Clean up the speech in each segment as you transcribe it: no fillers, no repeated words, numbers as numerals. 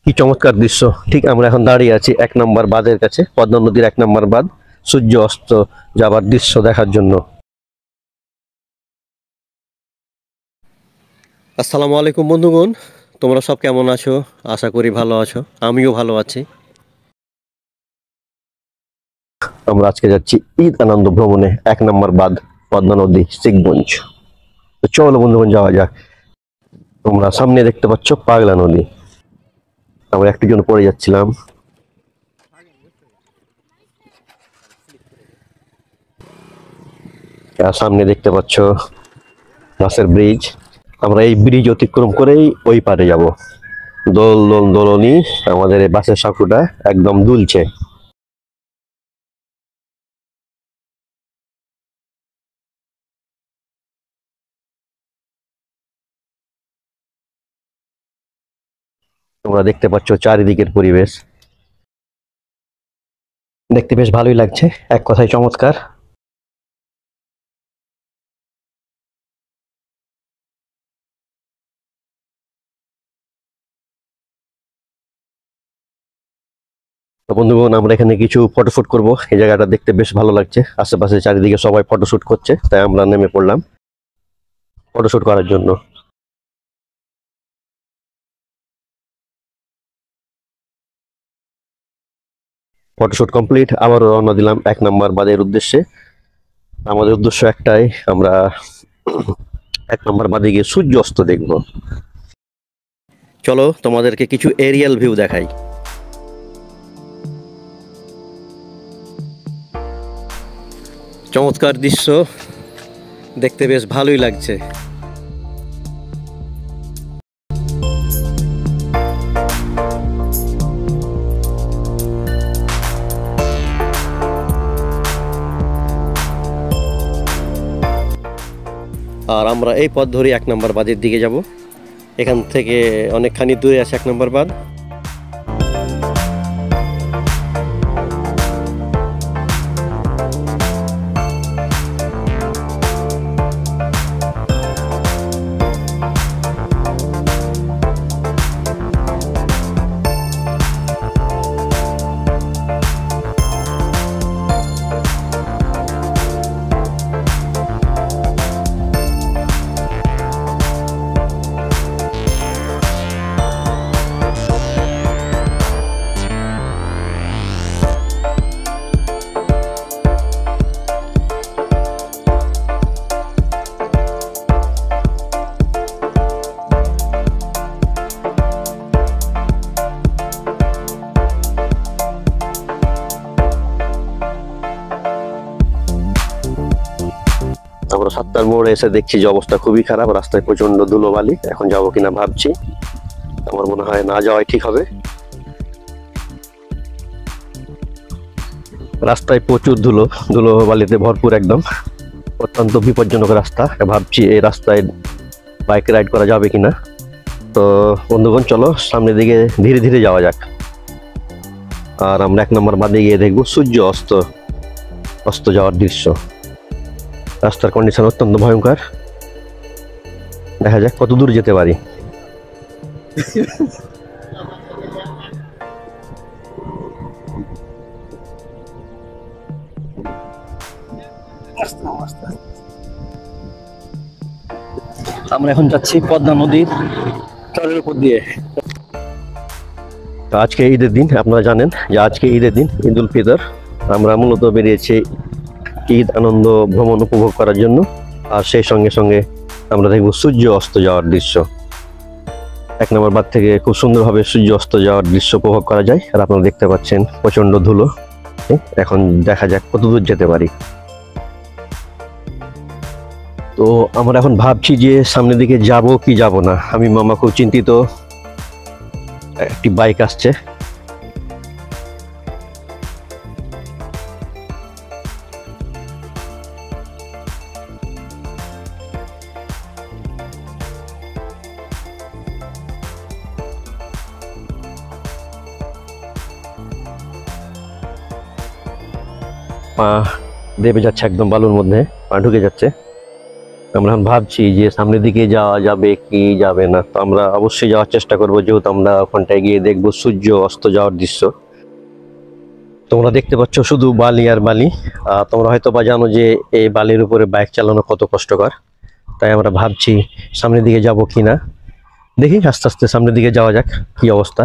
কি চমৎকার দৃশ্য। ঠিক আমরা এখন দাঁড়িয়ে আছি 1 নম্বর বাঁধের কাছে, পদ্মা নদীর 1 নম্বর বাঁধ, সূর্য অস্ত যাবার দৃশ্য দেখার জন্য। আসসালামু আলাইকুম বন্ধুগণ, তোমরা সব কেমন আছো? আশা করি ভালো আছো, আমিও ভালো আছি। আমরা আজকে যাচ্ছি ঈদ আনন্দ ভ্রমণে 1 নম্বর বাঁধ, পদ্মা নদী, শিখগঞ্জ। তো চলো বন্ধুগণ যাওয়া যাক। তোমরা সামনে দেখতে পাচ্ছ পাগলা নদী। আমরা একটু জন্য পড়ে যাচ্ছিলাম। আর সামনে দেখতে পাচ্ছ বাসের ব্রিজ। আমরা এই ব্রিজ অতিক্রম করেই ওই পারে যাব। দোল দোল দোলনি আমাদের এই বাসের সাঁকুটা একদম দুলছে। তোমরা দেখতে পাচ্ছ চারিদিকের পরিবেশ, দেখতে বেশ ভালোই লাগছে, এক কথায় চমৎকার। তো বন্ধুগণ, আমরা এখানে কিছু ফটোশুট করব। এই জায়গাটা দেখতে বেশ ভালো লাগছে, আশেপাশে চারিদিকে সবাই ফটোশুট করছে, তাই আমরা নেমে পড়লাম ফটোশুট করার জন্য। ফটোশুট কমপ্লিট, আবারও রওনা দিলাম 1 নম্বর বাঁধের উদ্দেশ্যে। আমাদের উদ্দেশ্য একটাই, আমরা 1 নম্বর বাঁধে গিয়ে সূর্য অস্ত দেখব। চলো তোমাদেরকে কিছু এরিয়াল ভিউ দেখাই। চমৎকার দৃশ্য, দেখতে বেশ ভালোই লাগছে। আর আমরা এই পথ ধরে 1 নম্বর বাঁধের দিকে যাব। এখান থেকে অনেকখানি দূরে আছে 1 নম্বর বাঁধ। আমরা 7টার মোড়ে এসে দেখছি যে অবস্থা খুবই খারাপ, রাস্তায় প্রচন্ড ধুলোবালি। এখন যাবো কিনা ভাবছি, আমার মনে হয় না যাওয়াই ঠিক হবে। রাস্তায় প্রচুর ধুলোবালিতে ভরপুর, একদম অত্যন্ত বিপজ্জনক রাস্তা। ভাবছি এই রাস্তায় বাইক রাইড করা যাবে কিনা। তো বন্ধুগণ চলো সামনের দিকে ধীরে ধীরে যাওয়া যাক। আর আমরা 1 নম্বর বাঁধে গিয়ে দেখবো সূর্য অস্ত যাওয়ার দৃশ্য। রাস্তার কন্ডিশন অত্যন্ত ভয়ঙ্কর, দেখা যাক কত দূর যেতে পারি। আমরা এখন যাচ্ছি পদ্মা নদীর চরের উপর দিয়ে। আজকে ঈদের দিন, আপনারা জানেন যে আজকে ঈদের দিন, ঈদ উল ফিতর। আমরা মূলত বেরিয়েছি ঈদ আনন্দ ভ্রমণ উপভোগ করার জন্য। আর সেই সঙ্গে সঙ্গে আমরা দেখব সূর্য অস্ত যাওয়ার দৃশ্য। 1 নম্বর বাঁধ থেকে খুব সুন্দরভাবে সূর্য অস্ত যাওয়ার দৃশ্য উপভোগ করা যায়। আর আপনারা দেখতে পাচ্ছেন প্রচন্ড ধুলো। এখন দেখা যাক কত দূর যেতে পারি। তো আমরা এখন ভাবছি যে সামনের দিকে যাব কি যাব না। আমি মামা খুব চিন্তিত। একটি বাইক আসছে, পা দেবে যাচ্ছে একদম বালুর মধ্যে, পা ঢুকে যাচ্ছে। আমরা এখন ভাবছি যে সামনের দিকে যাওয়া যাবে কি যাবে না। তো আমরা অবশ্যই যাওয়ার চেষ্টা করবো, যেহেতু আমরা ওখানটায় গিয়ে দেখবো সূর্য অস্ত যাওয়ার দৃশ্য। তোমরা দেখতে পাচ্ছ শুধু বালি আর বালি। তোমরা হয়তো বা জানো যে এই বালির উপরে বাইক চালানো কত কষ্টকর। তাই আমরা ভাবছি সামনের দিকে যাব কিনা। দেখি আস্তে আস্তে সামনের দিকে যাওয়া যাক, কি অবস্থা।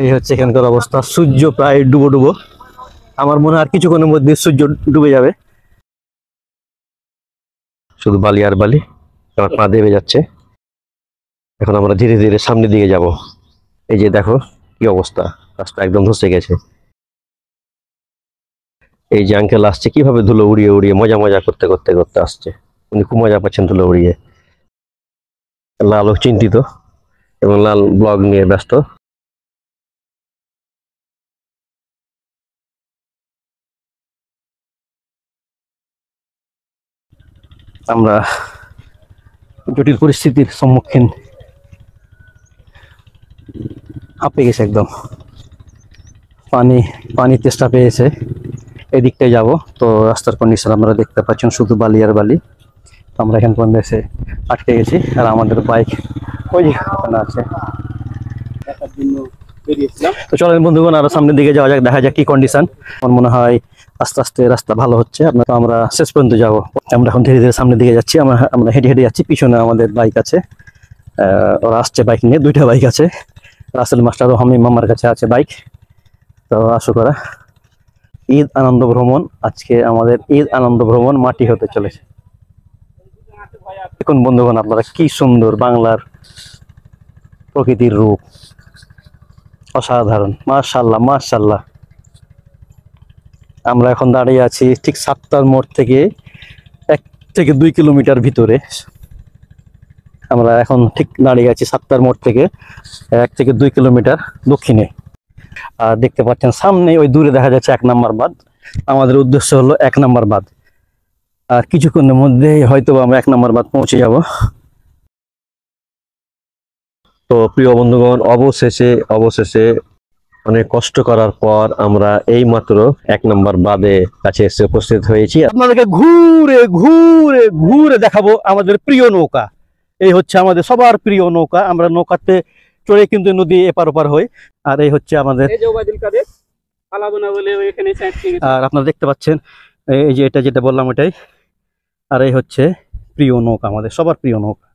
এই হচ্ছে এখানকার অবস্থা। সূর্য প্রায় ডুবো ডুবো, আমার মনে হয় আর কিছুক্ষণের মধ্যে সূর্য ডুবে যাবে। শুধু বালি আর বালি, আমার পা দেবে যাচ্ছে। এখন আমরা ধীরে ধীরে সামনের দিকে যাব। এই যে দেখো কি অবস্থা, রাস্তা একদম ধসে গেছে। এই যে আঙ্কেল আসছে কিভাবে ধুলো উড়িয়ে উড়িয়ে মজা মজা করতে করতে করতে আসছে। উনি খুব মজা পাচ্ছেন ধুলো উড়িয়ে। লাল চিন্তিত এবং লাল ব্লগ নিয়ে ব্যস্ত। আমরা জটিল পরিস্থিতির সম্মুখীন, হাঁপে গেছে একদম। পানি তেষ্টা পেয়েছে। এদিকটায় যাব তো রাস্তার কন্ডিশন আপনারা দেখতে পাচ্ছেন, শুধু বালি আর বালি। আমরা এখান পর্যন্ত এসে আটকে গেছি, আর আমাদের বাইক ওই যে ওখানে আছে। তো চলেন বন্ধুগণ, আরো সামনের দিকে যাওয়া যাক, দেখা যাক কি কন্ডিশন। আমার মনে হয় আস্তে আস্তে রাস্তা ভালো হচ্ছে। আপনার তো আমরা শেষ পর্যন্ত যাব। আমরা এখন ধীরে ধীরে সামনের দিকে যাচ্ছি। আমরা হেঁটে হেঁটে যাচ্ছি, পিছনে আমাদের বাইক আছে। ওরা আসছে বাইক নিয়ে, দুইটা বাইক আছে। রাসেল মাস্টার ও হামিম মামার কাছে আছে বাইক। তো আসো করা ঈদ আনন্দ ভ্রমণ, আজকে আমাদের ঈদ আনন্দ ভ্রমণ মাটি হতে চলেছে। দেখুন বন্ধুগণ, আপনারা কি সুন্দর বাংলার প্রকৃতির রূপ, অসাধারণ। মাশাআল্লাহ মাশাআল্লাহ। আমরা এখন দাঁড়িয়ে আছি ঠিক 7টার মোড় থেকে 1 থেকে 2 কিলোমিটার ভিতরে। আমরা এখন ঠিক দাঁড়িয়ে আছি 7টার মোড় থেকে 1 থেকে 2 কিলোমিটার দক্ষিণে। আর দেখতে পাচ্ছেন সামনে ওই দূরে দেখা যাচ্ছে 1 নম্বর বাঁধ। আমাদের উদ্দেশ্য হলো 1 নম্বর বাঁধ। আর কিছুক্ষণের মধ্যে হয়তো আমরা 1 নম্বর বাঁধ পৌঁছে যাব। তো প্রিয় বন্ধুগণ, অবশেষে অনেক কষ্ট করার পর আমরা এই মাত্র 1 নম্বর বাঁধে কাছে এসে উপস্থিত হয়েছি। আপনাদেরকে ঘুরে ঘুরে ঘুরে দেখাবো আমাদের প্রিয় নৌকা। এই হচ্ছে আমাদের সবার প্রিয় নৌকা। আমরা নৌকাতে চড়ে কিন্তু নদী এপার ওপার হই। আর এই হচ্ছে আমাদের, আর আপনারা দেখতে পাচ্ছেন এই যে এটা যেটা বললাম ওটাই। আর এই হচ্ছে প্রিয় নৌকা, আমাদের সবার প্রিয় নৌকা।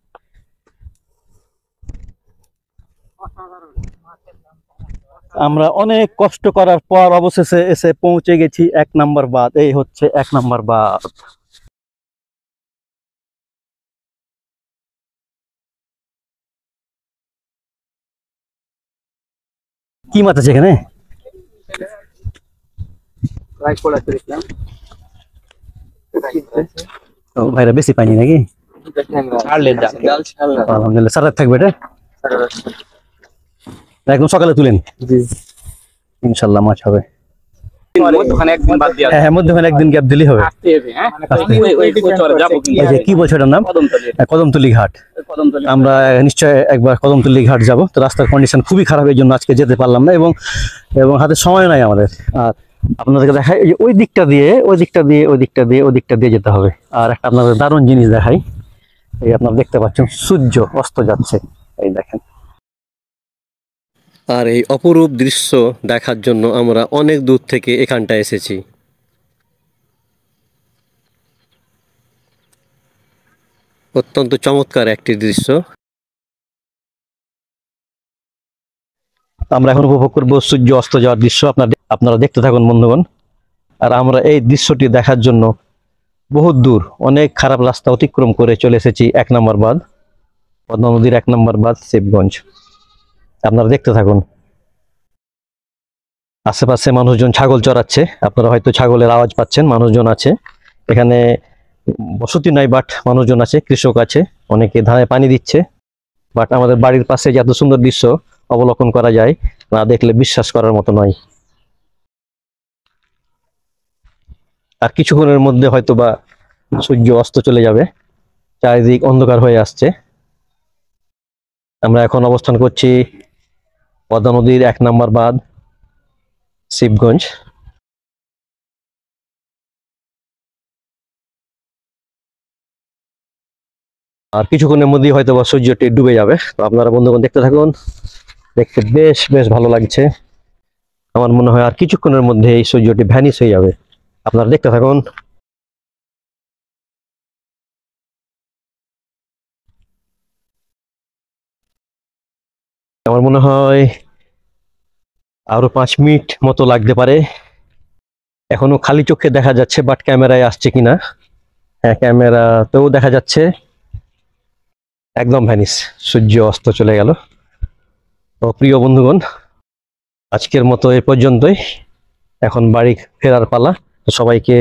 আমরা অনেক কষ্ট করার পর অবশেষে এসে পৌঁছে গেছি 1 নম্বর বাঁধ। এই হচ্ছে 1 নম্বর বাঁধ। কি মাছ আছে এখানে? ভাইরা বেশি পাইনি নাকি? আলহামদুলিল্লাহ, সারা থাকবে এটা একদম সকালে তুলেন, ইনশাল্লাহ মাছ হবে। হ্যাঁ, মধ্যখানে একদিন গ্যাপ দিলেই হবে। কি বলছো এটার নাম? কদমতলী ঘাট। আমরা নিশ্চয় একবার কদমতলী ঘাট যাব। তো রাস্তার কন্ডিশন খুবই খারাপ, এই জন্য আজকে যেতে পারলাম না, এবং হাতে সময় নাই আমাদের। আর আপনাদেরকে দেখাই, ওই দিকটা দিয়ে যেতে হবে। আর একটা আপনাদের দারুণ জিনিস দেখাই, এই আপনারা দেখতে পাচ্ছেন সূর্য অস্ত যাচ্ছে, এই দেখেন। আর এই অপরূপ দৃশ্য দেখার জন্য আমরা অনেক দূর থেকে এখানটা এসেছি। অত্যন্ত চমৎকার একটি দৃশ্য। আমরা এখন উপভোগ করবো সূর্য অস্ত যাওয়ার দৃশ্য। আপনারা দেখতে থাকুন বন্ধুগণ। আর আমরা এই দৃশ্যটি দেখার জন্য বহুত দূর, অনেক খারাপ রাস্তা অতিক্রম করে চলে এসেছি 1 নম্বর বাঁধ, পদ্মা নদীর 1 নম্বর বাঁধ, শিবগঞ্জ। আপনারা দেখতে থাকুন। আশেপাশে মানুষজন ছাগল চড়াচ্ছে, আপনারা হয়তো ছাগলের আওয়াজ পাচ্ছেন। মানুষজন আছে এখানে, বসতি নাই, বাট মানুষজন আছে, কৃষক আছে, অনেকে ধানে পানি দিচ্ছে। বাট আমাদের বাড়ির পাশে যে এত সুন্দর দৃশ্য অবলোকন করা যায়, না দেখলে বিশ্বাস করার মতো নয়। আর কিছুক্ষণের মধ্যে হয়তো বা সূর্য অস্ত চলে যাবে, চারিদিক অন্ধকার হয়ে আসছে। আমরা এখন অবস্থান করছি পদ্মা নদীর 1 নম্বর বাঁধ, শিবগঞ্জ। আর কিছুক্ষণের মধ্যেই হয়তো বা সূর্যটি ডুবে যাবে, তো আপনারা বন্ধুগণ দেখতে থাকুন। দেখতে বেশ বেশ ভালো লাগছে। আমার মনে হয় আর কিছুক্ষণের মধ্যে এই সূর্যটি ভ্যানিশ হয়ে যাবে। আপনারা দেখতে থাকুন। আমার মনে হয় আরো 5 মিনিট মতো লাগতে পারে। এখনো খালি চোখে দেখা যাচ্ছে, বাট ক্যামেরায় আসছে কিনা। হ্যাঁ, ক্যামেরাতেও দেখা যাচ্ছে একদম ভ্যানিশ, সূর্য অস্ত চলে গেল। তো প্রিয় বন্ধুগণ, আজকের মতো এ পর্যন্তই। এখন বাড়ি ফেরার পালা। তো সবাইকে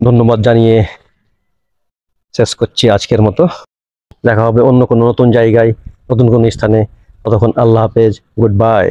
ধন্যবাদ জানিয়ে শেষ করছি আজকের মতো। দেখা হবে অন্য কোনো নতুন জায়গায়, নতুন কোনো স্থানে। ততক্ষণ আল্লাহ হাফেজ, গুড বাই।